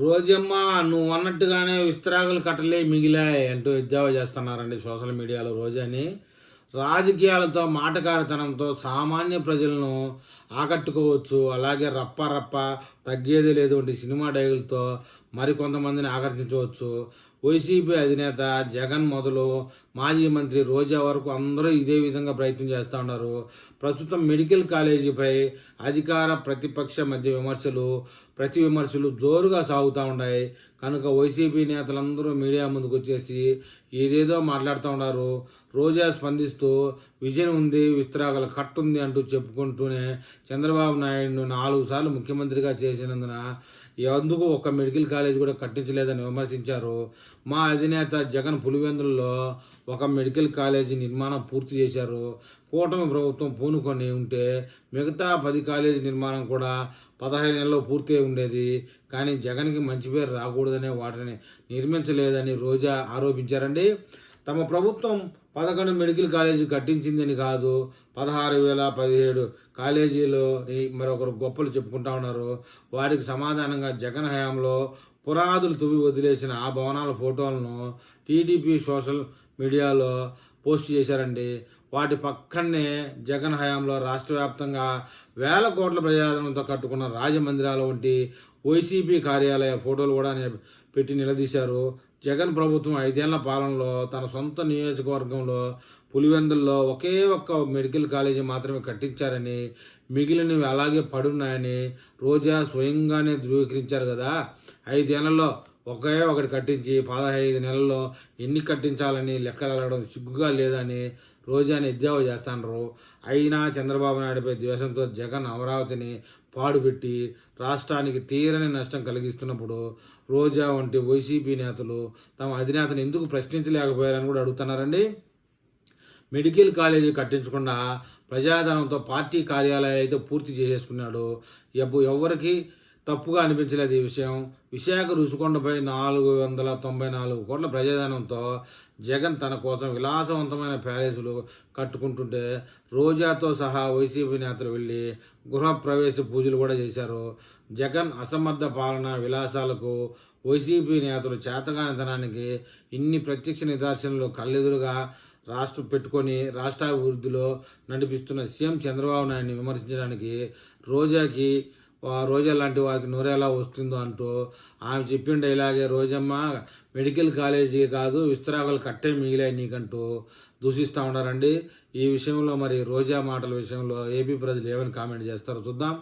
రోజమ్మ నువ్వు అన్నట్టుగానే విస్తరాకులు కట్టలే మిగిలాయి అంటూ ఎద్దేవా చేస్తున్నారండి సోషల్ మీడియాలో రోజాని. రాజకీయాలతో మాటకారితనంతో సామాన్య ప్రజలను ఆకట్టుకోవచ్చు. అలాగే రప్ప రప్ప తగ్గేది లేదు వంటి సినిమా డైగులతో మరికొంతమందిని ఆకర్షించవచ్చు. వైసీపీ అధినేత జగన్ మొదలు మాజీ మంత్రి రోజా వరకు అందరూ ఇదే విధంగా ప్రయత్నం చేస్తూ ఉన్నారు. ప్రస్తుతం మెడికల్ కాలేజీపై అధికార ప్రతిపక్ష మధ్య ప్రతి విమర్శలు జోరుగా సాగుతూ ఉన్నాయి. కనుక వైసీపీ నేతలందరూ మీడియా ముందుకు వచ్చేసి ఏదేదో మాట్లాడుతూ ఉన్నారు. రోజా స్పందిస్తూ విజన్ ఉంది, విస్తరాకుల కట్టుంది అంటూ చెప్పుకుంటూనే చంద్రబాబు నాయుడును 4 సార్లు ముఖ్యమంత్రిగా చేసినందున ఎందుకు ఒక్క మెడికల్ కాలేజ్ కూడా కట్టించలేదని విమర్శించారు. మా అధినేత జగన్ పులివెందులలో ఒక మెడికల్ కాలేజీ నిర్మాణం పూర్తి చేశారు. కూటమి ప్రభుత్వం పూనుకొని ఉంటే మిగతా 10 కాలేజీ నిర్మాణం కూడా 15 నెలల్లో పూర్తి ఉండేది. కానీ జగన్కి మంచి పేరు రాకూడదనే వాటిని నిర్మించలేదని రోజా ఆరోపించారండి. తమ ప్రభుత్వం 11 మెడికల్ కాలేజీ కట్టించిందని కాదు, 16,017 కాలేజీలు మరొకరు గొప్పలు చెప్పుకుంటా ఉన్నారు. వారికి సమాధానంగా జగన్ హయాంలో పునాదులు తువ్వి వదిలేసిన ఆ భవనాల ఫోటోలను టీడీపీ సోషల్ మీడియాలో పోస్ట్ చేశారండి. వాటి పక్కనే జగన్ హయాంలో రాష్ట్ర వ్యాప్తంగా వేల కోట్ల ప్రజాధనంతో కట్టుకున్న రాజమందిరాల వంటి వైసీపీ కార్యాలయ ఫోటోలు కూడా పెట్టి నిలదీశారు. జగన్ ప్రభుత్వం 5 ఏళ్ల పాలనలో తన సొంత నియోజకవర్గంలో పులివెందుల్లో ఒకే ఒక్క మెడికల్ కాలేజీ మాత్రమే కట్టించారని, మిగిలినవి అలాగే పడున్నాయని రోజా స్వయంగానే ధృవీకరించారు కదా. 5 ఏళ్లలో ఒకే ఒకటి కట్టించి 15 నెలల్లో ఎన్ని కట్టించాలని లెక్కలడడం సిగ్గుగా లేదని రోజాని ఎద్దేవా చేస్తున్నారు. అయినా చంద్రబాబు నాయుడుపై ద్వేషంతో జగన్ అమరావతిని పాడుపెట్టి రాష్ట్రానికి తీరని నష్టం కలిగిస్తున్నప్పుడు రోజా వంటి వైసీపీ నేతలు తమ అధినేతను ఎందుకు ప్రశ్నించలేకపోయారని కూడా అడుగుతున్నారండి. మెడికల్ కాలేజీ కట్టించకుండా ప్రజాధనంతో పార్టీ కార్యాలయాలు అయితే పూర్తి చేసేసుకున్నాడు. ఎవరికి తప్పుగా అనిపించలేదు ఈ విషయం. విశాఖ రుషికొండపై 494 కోట్ల ప్రజాధనంతో జగన్ తన కోసం విలాసవంతమైన ప్యాలెస్లు కట్టుకుంటుంటే రోజాతో సహా వైసీపీ నేతలు వెళ్ళి గృహప్రవేశ పూజలు కూడా చేశారు. జగన్ అసమర్థ పాలన విలాసాలకు వైసీపీ నేతలు చేతగానితనానికి ఇన్ని ప్రత్యక్ష నిదర్శనలు కళ్ళెదురుగా రాష్ట్ర అభివృద్ధిలో నడిపిస్తున్న సీఎం చంద్రబాబు నాయుడిని విమర్శించడానికి రోజా లాంటి వారికి నూరేలా వస్తుందో అంటూ ఆమె చెప్పిన డైలాగే రోజమ్మ మెడికల్ కాలేజీ కాదు విస్తరాకులు కట్టే మిగిలాయి నీకంటూ దూషిస్తూ ఉన్నారండి. ఈ విషయంలో మరి రోజా మాటల విషయంలో ఏపీ ప్రజలు ఏమని కామెంట్ చేస్తారో చూద్దాం.